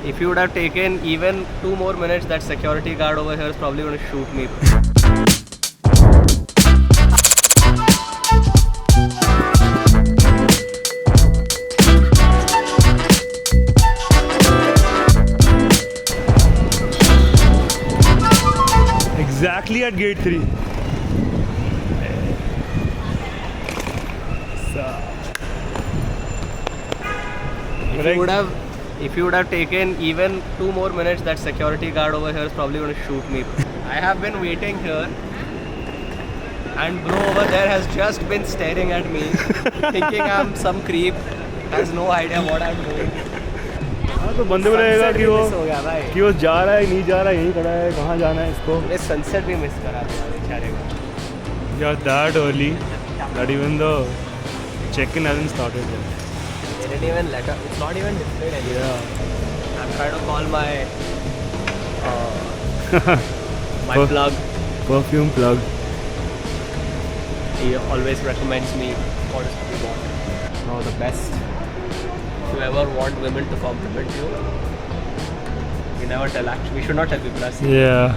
If you would have taken even 2 more minutes, that security guard over here is probably going to shoot me. Exactly at gate 3. If you would have taken even 2 more minutes, that security guard over here is probably going to shoot me. I have been waiting here, and bro over there has just been staring at me, thinking I'm some creep, has no idea what I'm doing. हाँ तो बंदे को लगेगा कि वो हो गया भाई, कि वो जा रहा है नहीं जा रहा है, यहीं खड़ा है, कहाँ जाना है इसको. ये सनसेट भी मिस करा दिया बेचारे को. You're that early that even the check-in hasn't started yet. They didn't even let us. It's not even displayed anywhere. Yeah. I'm trying to call my my plug. Perfume plug. He always recommends me products to be bought. No, the best. If you ever want women to compliment you, we never tell. Actually, we should not tell people. Yeah.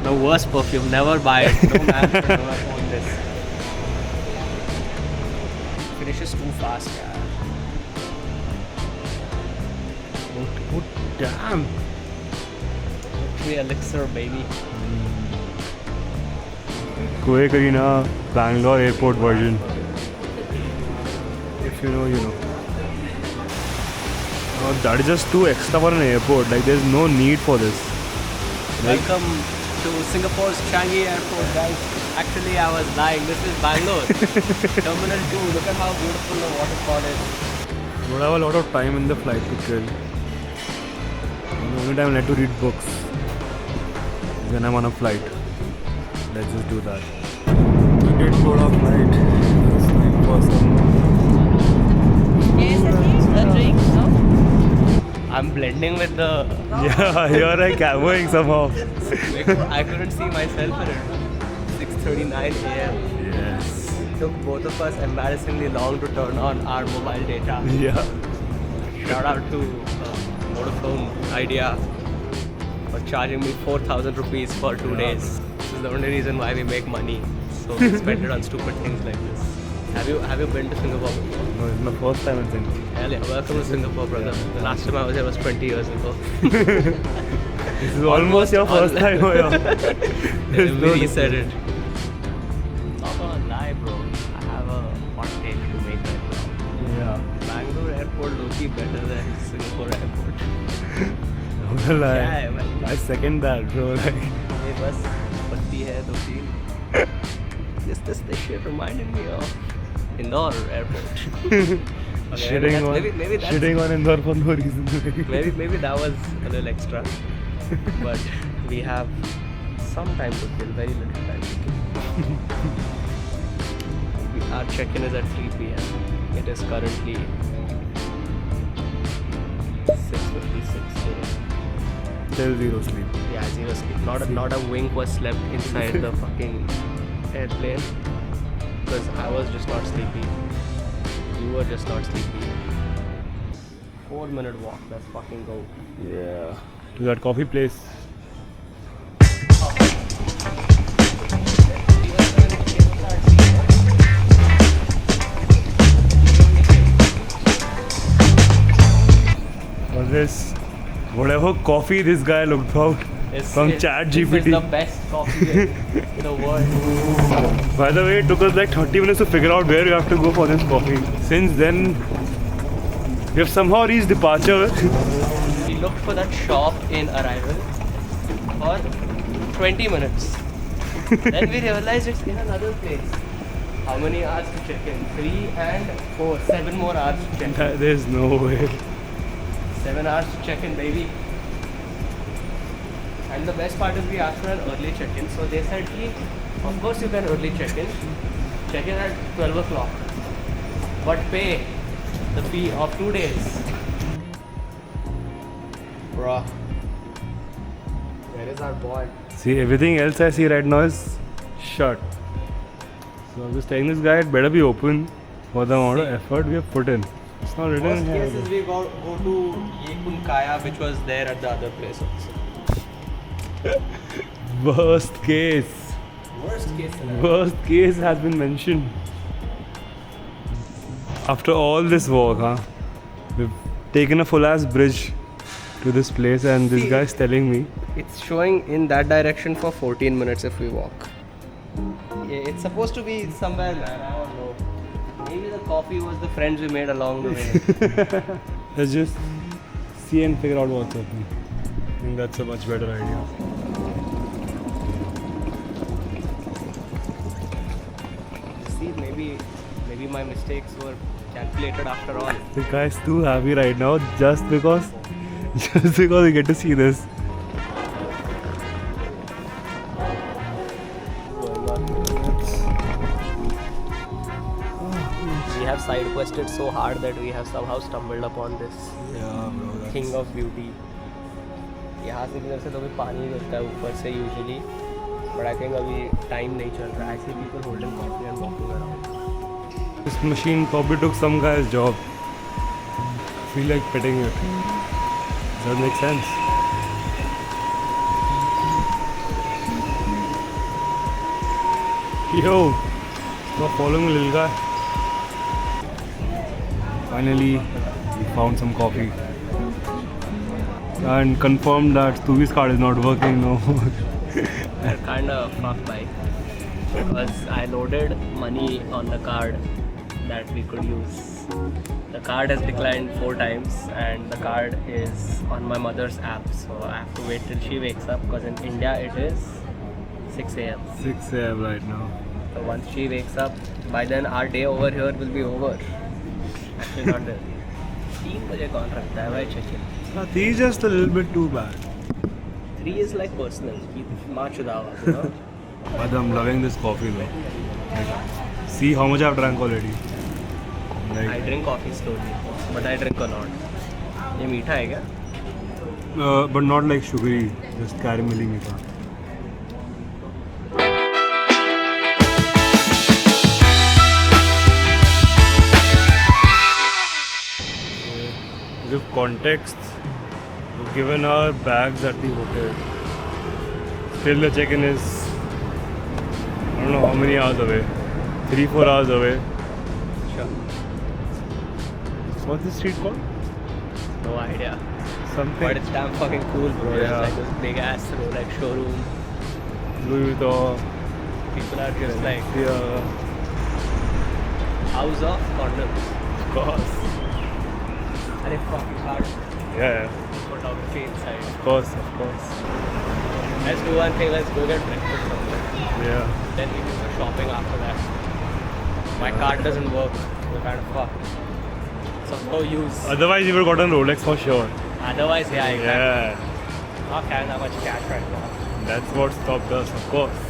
The worst perfume. Never buy it. No man should never own this. Finishes too fast, yeah. Oh damn. Tree elixir, baby. Koe Karina Bangalore airport version. If you know, you know. Oh, that is just too extra for an airport. Like, there's no need for this. Welcome to Singapore's Changi Airport, guys. Actually, I was lying. This is Bangalore. Terminal 2. Look at how beautiful the waterfall is. You would have a lot of time in the flight to kill. The only time I like to read books is when I'm on a flight. Let's just do that. We did go on flight. It's time for some. A drink, no? I'm blending with the. Yeah, you're like camoing somehow. I couldn't see myself in it. 6:39 a.m. Yes. Took both of us embarrassingly long to turn on our mobile data. Yeah. Shout out to Vodafone Idea for charging me 4,000 rupees for 2 days. This is the only reason why we make money. So we spend it on stupid things like this. Have you been to Singapore before? No, it's my first time in Singapore. Hell yeah, welcome to Singapore, brother. The last time I was here was 20 years ago. This is almost your first time here. We reset it. Not gonna lie, bro. I have a hot take to make right now. Yeah. Bangalore airport looks better than Singapore airport. Well, Yeah, man. I second that, bro. Like, ये बस पत्ती है 2-3. This shit reminded me of Indore airport. Okay, shitting on Indore for no reason. maybe that was a little extra, but we have some time to kill, very little time to kill. Our check-in is at 3 p.m. It is currently 6:56 a.m. Till zero sleep. Yeah, zero sleep. Not a wink was slept inside the fucking airplane because I was just not sleepy. You were just not sleepy. 4-minute walk. Let's fucking go. Yeah. To that coffee place. Was this whatever coffee this guy looked out from ChatGPT? This is the best coffee in the world. By the way, it took us like 30 minutes to figure out where you have to go for this coffee. Since then, we have somehow reached departure. We looked for that shop in Arrival for 20 minutes. Then we realized it's in another place. How many hours to check in? 3 and 4. 7 more hours to check in. There's no way. 7 hours to check in, baby. And the best part is we asked for an early check-in. So they said, of course you can early check-in. Check-in at 12 o'clock. But pay the fee of 2 days. Bruh. Where is our boy? See, everything else I see right now is shut. So I'm just telling this guy it better be open for the amount of effort we have put in. It's not written Worst here. case is we go to Yekun Kaya, which was there at the other place also. Worst case. Worst case scenario. Worst case has been mentioned. After all this walk, we've taken a full ass bridge to this place, and this See, guy's telling me It's showing in that direction for 14 minutes if we walk. Yeah, it's supposed to be somewhere, man. I don't know. Maybe the coffee was the friends we made along the way. let's just see and figure out what's happening. I think that's a much better idea. See, maybe my mistakes were calculated after all. The guy's too happy right now just because we get to see this. We have side quested so hard that we have somehow stumbled upon this Yeah, bro. thing of beauty. यहाँ से किधर से तो भी पानी गिरता है ऊपर से usually, but I think अभी time नहीं चल रहा है. I see people holding coffee and walking around. This machine probably took some guy's job. I feel like petting it. Does that make sense? Yo, stop following me, little guy. Finally, we found some coffee and confirmed that Stuvi's card is not working no more. They're kind of fucked by because I loaded money on the card that we could use. The card has declined 4 times and the card is on my mother's app, so I have to wait till she wakes up because in India it is 6 a.m. 6 a.m. right now. So once she wakes up, by then our day over here will be over. Actually not there. 3 बजे कौन रखता है भाई check-in? He's just a little bit too bad. 3 is like personal. माँ चुदावा, you know? But I'm loving this coffee though. Like, see how much I've drank already. I Like, drink coffee slowly, but I drink a lot. ये मीठा है क्या? but not like sugary, just caramelly meetha. Give context. We've given our bags at the hotel. Still the check-in is, I don't know how many hours away. 3-4 hours away. Sure. What's this street called? No idea. Something. But it's damn fucking cool, bro. Yeah. It's like this big ass Rolex showroom. Louis Vuitton. People are just like Yeah, house of condoms. of course. And if fucking card Yeah, photography inside. of course, of course. Let's do one thing. Let's go get breakfast somewhere. Yeah. Then we do some shopping after that. My card doesn't work. We're kind of fucked. So no use. Otherwise, you would have gotten Rolex for sure. Otherwise, yeah, exactly. Yeah, Not carrying that much cash right now. that's what stopped us, of course.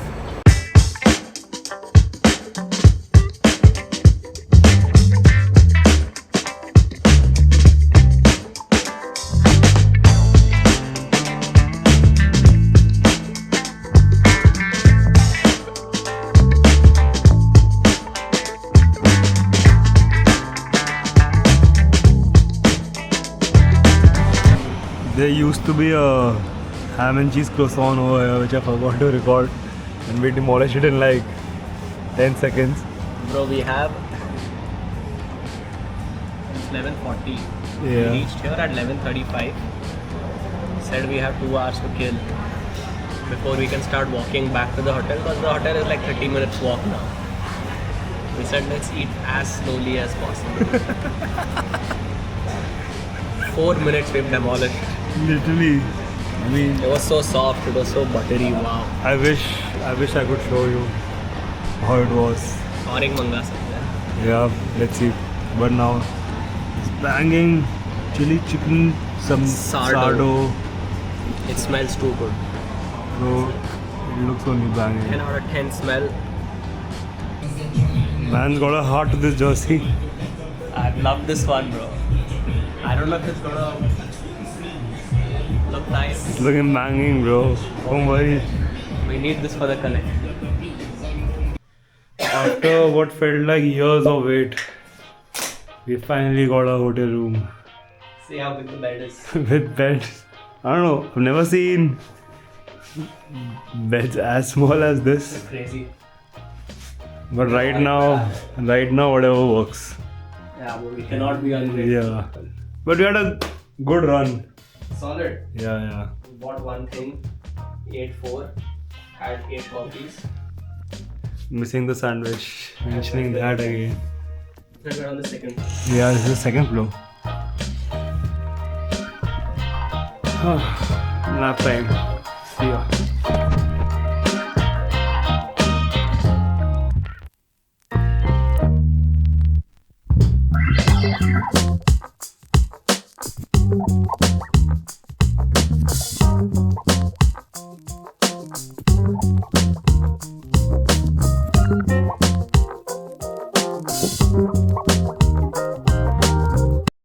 There used to be a ham and cheese croissant over here which I forgot to record, and we demolished it in like 10 seconds. Bro, we have 11:40. We Yeah. reached here at 11:35. Said we have 2 hours to kill before we can start walking back to the hotel because the hotel is like 30 minutes walk now. We said let's eat as slowly as possible. 4 minutes we've demolished. Literally. I mean, It was so soft, it was so buttery, wow. I wish I could show you how it was. और एक मंगा सकते हैं. Yeah, let's see. But now it's banging chili chicken, some Sardo. sardo. It smells too good. So it looks only 10 banging. out of 10 smell. Man's got a heart to this jersey. I love this one, bro. I don't know if it's gonna look nice. It's looking banging, bro. Don't worry. We need this for the collection. After what felt like years of wait, We finally got a hotel room See how big the bed is. with beds. I don't know. I've never seen beds as small as this. It's crazy. But right now, whatever works. Yeah, but we cannot be ungrateful. Yeah. But we had a good run. Solid. Yeah. We bought one thing, ate 4, had 8 coffees. Missing the sandwich. Mentioning that again. Then we're on the second. Yeah, this is the second floor. Nap time. See ya.